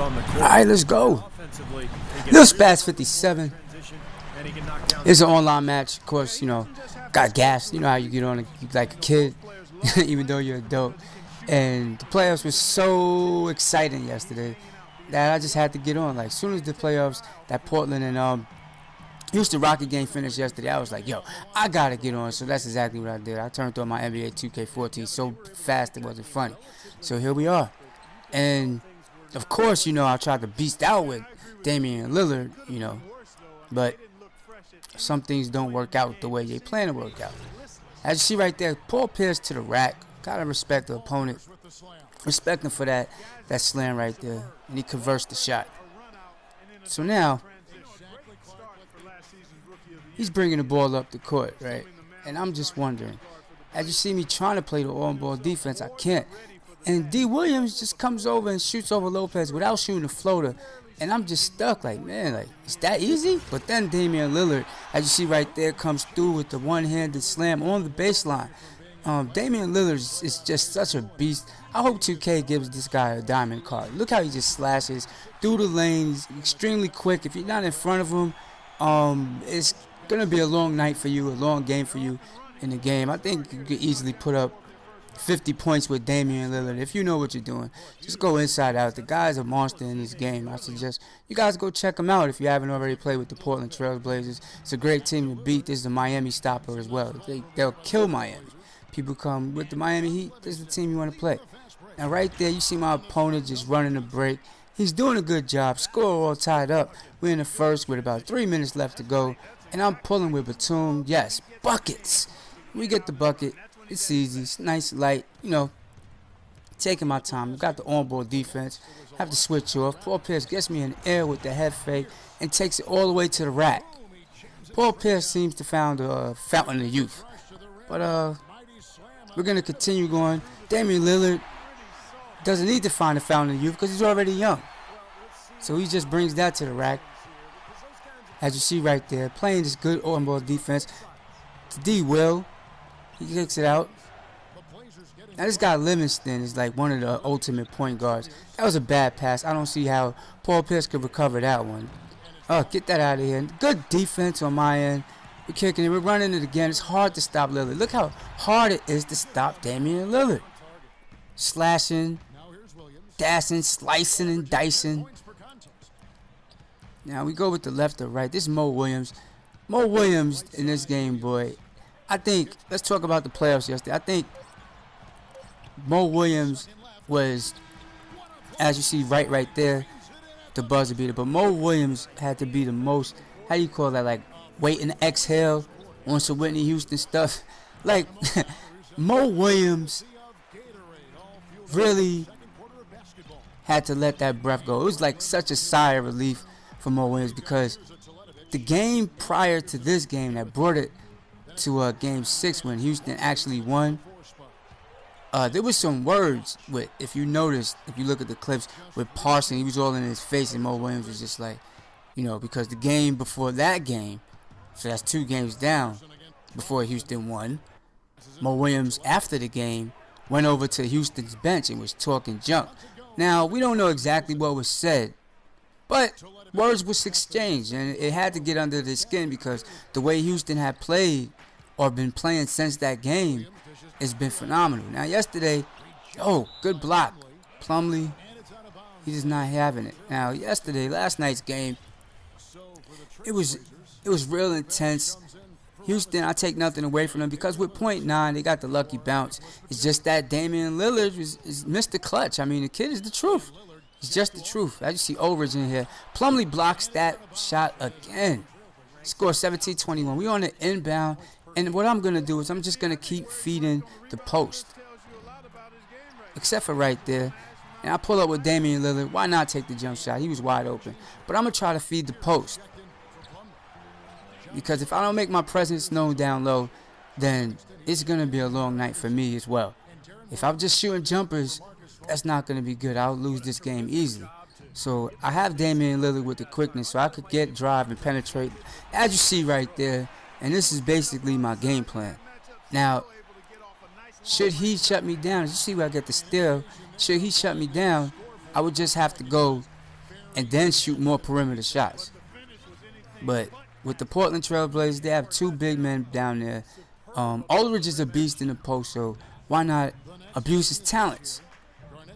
on the court. All right, let's go. Lil Spaz 57. It's an online match. Of course, you know, got gassed. You know how you get on like a kid, even though you're an adult. And the playoffs were so exciting yesterday that I just had to get on. Like, as soon as the playoffs, that Portland and Houston Rocket game finished yesterday, I was like, yo, I gotta get on. So that's exactly what I did. I turned on my NBA 2K14 so fast it wasn't funny. So here we are. And of course, you know, I tried to beast out with Damian Lillard, you know, but some things don't work out the way they plan to work out. As you see right there, Paul Pierce to the rack. Gotta respect the opponent. Respect him for that slam right there. And he converts the shot. So now, he's bringing the ball up the court, right? And I'm just wondering, as you see me trying to play the on-ball defense, I can't. And D. Williams just comes over and shoots over Lopez without shooting a floater. And I'm just stuck, like, man, like, is that easy? But then Damian Lillard, as you see right there, comes through with the one-handed slam on the baseline. Damian Lillard is just such a beast. I hope 2K gives this guy a diamond card. Look how he just slashes through the lane. He's extremely quick. If you're not in front of him, it's going to be a long night for you, a long game for you in the game. I think you could easily put up 50 points with Damian Lillard. If you know what you're doing, just go inside out. The guy's a monster in this game. I suggest you guys go check him out if you haven't already played with the Portland Trail Blazers. It's a great team to beat. This is a Miami stopper as well. They'll kill Miami. People come with the Miami Heat. This is the team you want to play. Now right there, you see my opponent just running the break. He's doing a good job. Score all tied up. We're in the first with about 3 minutes left to go. And I'm pulling with Batum. Yes, buckets. We get the bucket. It's easy. It's nice, light. You know, taking my time. Got the on-ball defense. Have to switch off. Paul Pierce gets me in the air with the head fake and takes it all the way to the rack. Paul Pierce seems to found a fountain of youth. But we're going to continue going. Damian Lillard doesn't need to find a fountain of youth because he's already young. So he just brings that to the rack. As you see right there, playing this good on-ball defense. To D. Will. He kicks it out. Now this guy Livingston is like one of the ultimate point guards. That was a bad pass. I don't see how Paul Pierce could recover that one. Oh, get that out of here. Good defense on my end. We're kicking it. We're running it again. It's hard to stop Lillard. Look how hard it is to stop Damian Lillard. Slashing, dashing, slicing, and dicing. Now we go with the left or right. This is Mo Williams. Mo Williams in this game, boy. I think, let's talk about the playoffs yesterday. I think Mo Williams was, as you see right there, the buzzer beater. But Mo Williams had to be the most, how do you call that, like wait and exhale on some Whitney Houston stuff. Like, Mo Williams really had to let that breath go. It was like such a sigh of relief for Mo Williams because the game prior to this game that brought it to game 6 when Houston actually won, there was some words with, if you notice, if you look at the clips with Parson, he was all in his face and Mo Williams was just like, you know, because the game before that game, so that's 2 games down before Houston won, Mo Williams after the game went over to Houston's bench and was talking junk. Now, we don't know exactly what was said, but words was exchanged, and it had to get under the skin because the way Houston had played or been playing since that game has been phenomenal. Now, yesterday, oh, good block. Plumlee, he's just not having it. Now, yesterday, last night's game, it was real intense. Houston, I take nothing away from them because with .9, they got the lucky bounce. It's just that Damian Lillard is Mr. Clutch. I mean, the kid is the truth. He's just the truth. I just see Overage in here. Plumlee blocks that shot again. Score 17-21. We on the inbound. And what I'm going to do is I'm just going to keep feeding the post. Except for right there. And I pull up with Damian Lillard. Why not take the jump shot? He was wide open. But I'm going to try to feed the post. Because if I don't make my presence known down low, then it's going to be a long night for me as well. If I'm just shooting jumpers, that's not going to be good. I'll lose this game easily. So I have Damian Lillard with the quickness so I could get drive and penetrate. As you see right there, and this is basically my game plan. Now, should he shut me down, as you see where I get the steal, should he shut me down, I would just have to go and then shoot more perimeter shots. But with the Portland Trailblazers, they have two big men down there. Aldridge is a beast in the post, so why not abuse his talents?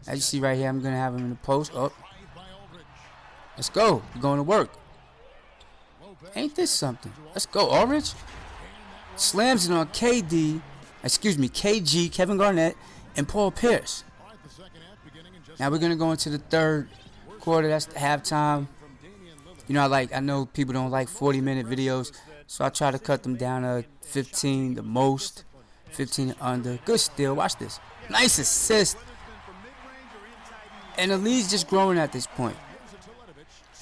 As you see right here, I'm going to have him in the post. Oh, let's go. We're going to work. Ain't this something? Let's go, Aldridge. Slams it on KG, Kevin Garnett, and Paul Pierce. Now we're going to go into the third quarter. That's the halftime. You know, I know people don't like 40-minute videos, so I try to cut them down to 15, the most, 15 and under. Good steal. Watch this. Nice assist. And the lead's just growing at this point.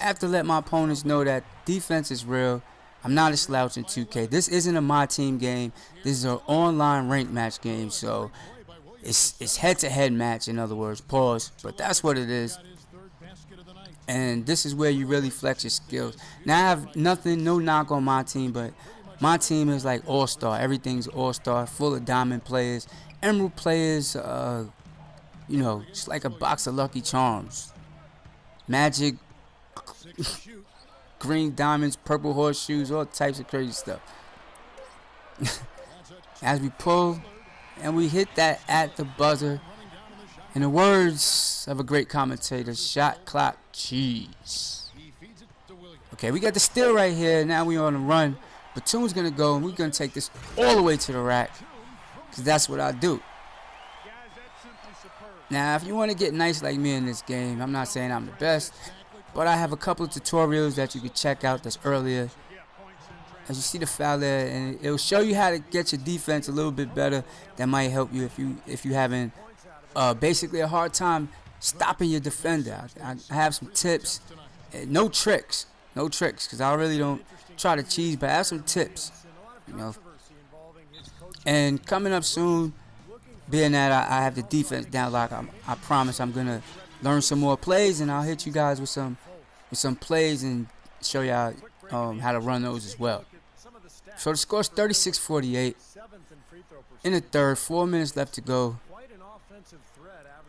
I have to let my opponents know that defense is real. I'm not a slouch in 2K. This isn't a my team game. This is an online ranked match game, so it's head-to-head match, in other words. Pause. But that's what it is. And this is where you really flex your skills. Now, I have no knock on my team, but my team is like all-star. Everything's all-star, full of diamond players, emerald players, you know, it's like a box of Lucky Charms. Magic, green diamonds, purple horseshoes, all types of crazy stuff. As we pull and we hit that at the buzzer, in the words of a great commentator, shot clock cheese. Okay, we got the steal right here. Now we on the run. Batum's going to go, and we're going to take this all the way to the rack, because that's what I do. Now, if you want to get nice like me in this game, I'm not saying I'm the best, but I have a couple of tutorials that you can check out that's earlier. As you see the foul there, and it'll show you how to get your defense a little bit better. That might help you if you having basically a hard time stopping your defender. I have some tips, no tricks, because I really don't try to cheese, but I have some tips, you know. And coming up soon, being that I have the defense down lock, I promise I'm gonna learn some more plays, and I'll hit you guys with some plays and show y'all how to run those as well. So the score is 36-48 in the third. 4 minutes left to go.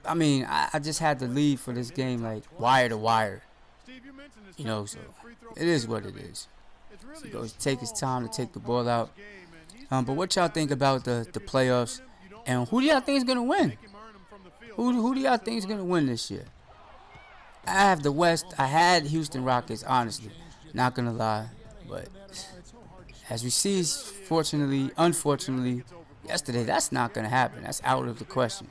I mean, I just had to leave for this game like wire to wire. You know, so it is what it is. So he goes take his time to take the ball out. But what y'all think about the playoffs? And who do y'all think is going to win? Who do y'all think is going to win this year? I have the West. I had Houston Rockets, honestly. Not going to lie. But as we see, unfortunately, yesterday, that's not going to happen. That's out of the question.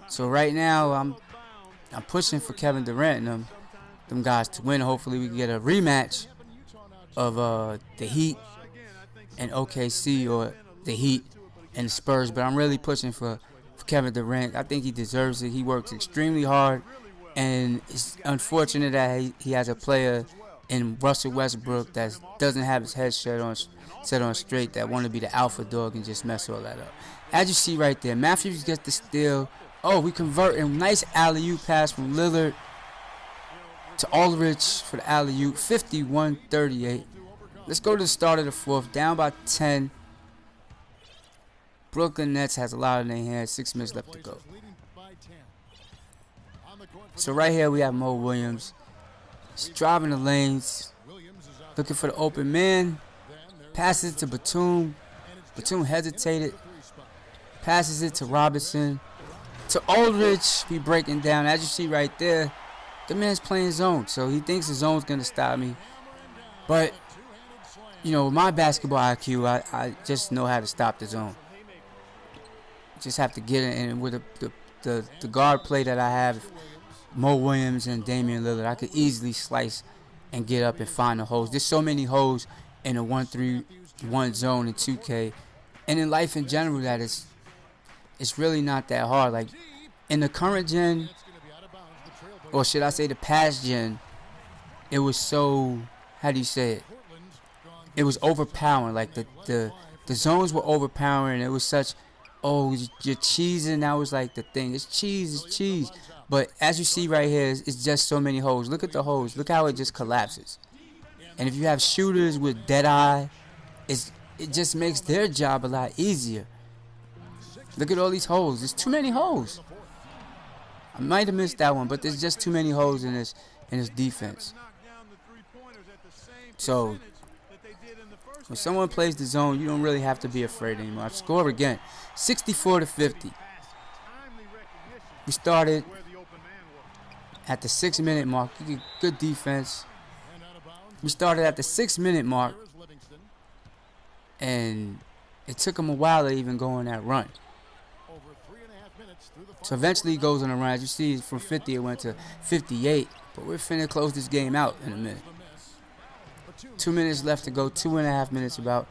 So right now, I'm pushing for Kevin Durant and them guys to win. Hopefully, we can get a rematch of the Heat and OKC, or the Heat and the Spurs. But I'm really pushing for Kevin Durant. I think he deserves it. He works extremely hard, and it's unfortunate that he has a player in Russell Westbrook that doesn't have his head set on straight, that want to be the alpha dog and just mess all that up. As you see right there, Matthews gets the steal. Oh, we convert a nice alley-oop pass from Lillard to Aldridge for the alley-oop. 51-38. Let's go to the start of the fourth. Down by 10. Brooklyn Nets has a lot in their hands. 6 minutes left to go. So right here we have Mo Williams. He's driving the lanes, looking for the open man. Passes it to Batum. Batum hesitated. Passes it to Robinson. To Aldridge, we breaking down. As you see right there, the man's playing zone, so he thinks the zone's going to stop me. But, you know, with my basketball IQ, I just know how to stop the zone. Just have to get it, and with the guard play that I have, Mo Williams and Damian Lillard, I could easily slice and get up and find the holes. There's so many holes in a 1-3-1 zone in 2K, and in life in general, that it's really not that hard. Like in the current gen, or should I say the past gen, it was so, how do you say it? It was overpowering. Like the zones were overpowering. It was such, oh, you're cheesing. That was like the thing. It's cheese. But as you see right here, it's just so many holes. Look at the holes. Look how it just collapses. And if you have shooters with dead eye, it just makes their job a lot easier. Look at all these holes. There's too many holes. I might have missed that one, but there's just too many holes in this. in his defense. So when someone plays the zone, you don't really have to be afraid anymore. I score again, 64-50. We started at the 6-minute mark. Good defense. We started at the 6-minute mark, and it took him a while to even go on that run. So eventually he goes on a run. As you see, from 50 it went to 58. But we're finna close this game out in a minute. 2 minutes left to go. 2.5 minutes about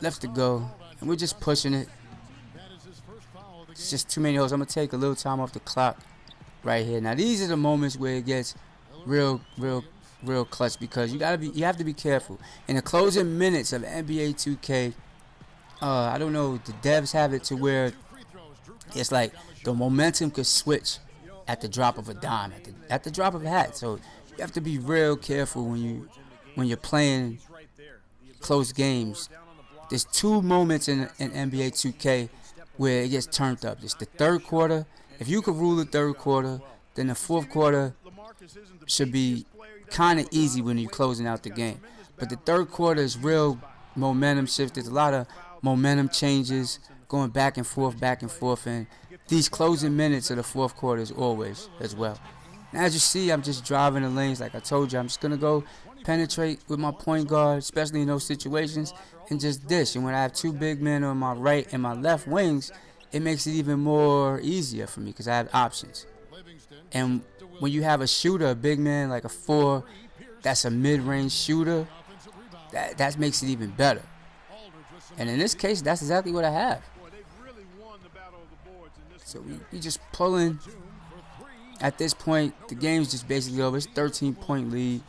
left to go. And we're just pushing it. It's just too many holes. I'm going to take a little time off the clock right here. Now these are the moments where it gets real clutch, because you have to be careful. In the closing minutes of NBA 2K, I don't know, the devs have it to where it's like the momentum could switch at the drop of a dime, at the drop of a hat. So you have to be real careful when you're playing close games. There's 2 moments in NBA 2K where it gets turned up. It's the third quarter. If you could rule the third quarter, then the fourth quarter should be kind of easy when you're closing out the game. But the third quarter is real momentum shift. There's a lot of momentum changes going back and forth, and these closing minutes of the fourth quarter is always as well. And as you see, I'm just driving the lanes. Like I told you, I'm just gonna go penetrate with my point guard, especially in those situations, and just dish. And when I have 2 big men on my right and my left wings, it makes it even more easier for me because I have options. And when you have a shooter, a big man like a 4, that's a mid-range shooter, that makes it even better. And in this case, that's exactly what I have. So we just pulling. At this point, the game's just basically over. It's 13-point lead.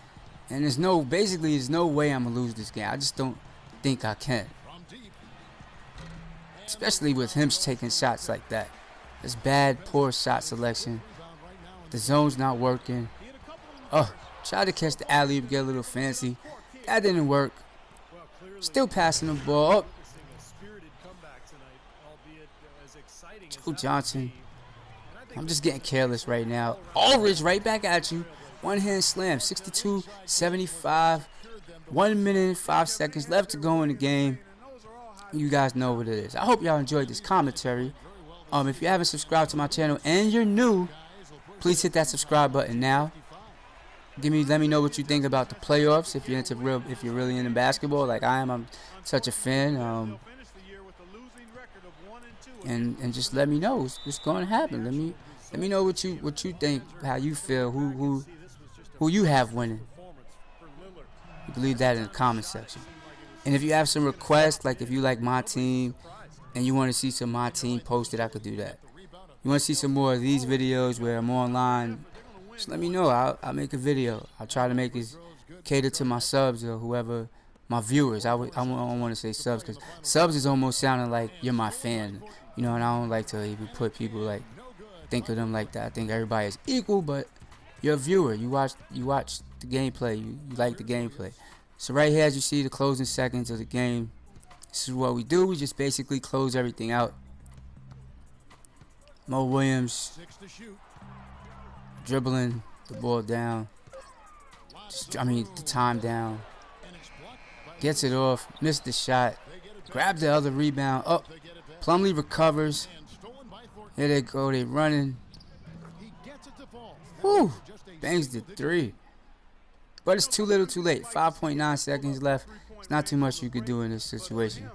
And there's no way I'm going to lose this game. I just don't think I can. Especially with him taking shots like that. It's bad, poor shot selection. The zone's not working. Oh, tried to catch the alley-oop, get a little fancy. That didn't work. Still passing the ball. Joe Johnson. I'm just getting careless right now. Aldridge right back at you. One-hand slam. 62-75. 1 minute and 5 seconds left to go in the game. You guys know what it is. I hope y'all enjoyed this commentary. If you haven't subscribed to my channel and you're new, please hit that subscribe button now. Let me know what you think about the playoffs. If you're really into basketball like I am, I'm such a fan. And just let me know what's going to happen. Let me know what you think, how you feel, who you have winning. You can leave that in the comment section. And if you have some requests, like if you like my team and you want to see some of my team posted, I could do that. You want to see some more of these videos where I'm online, just let me know. I'll make a video. I'll try to make it cater to my subs or whoever, my viewers. I don't want to say subs because subs is almost sounding like you're my fan. You know, and I don't like to even put people like, think of them like that. I think everybody is equal, but you're a viewer. You watch the gameplay. You like the gameplay. So right here, as you see the closing seconds of the game, this is what we do. We just basically close everything out. Mo Williams dribbling the ball down. The time down. Gets it off. Missed the shot. Grabs the other rebound. Oh, Plumlee recovers. Here they go. They're running. Whew. Bangs the 3. But it's too little too late. 5.9 seconds left. It's not too much you could do in this situation.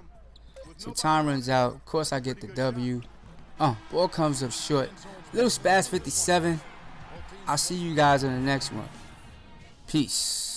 So time runs out. Of course I get the W. Ball comes up short. Little Spaz 57. I'll see you guys in the next one. Peace.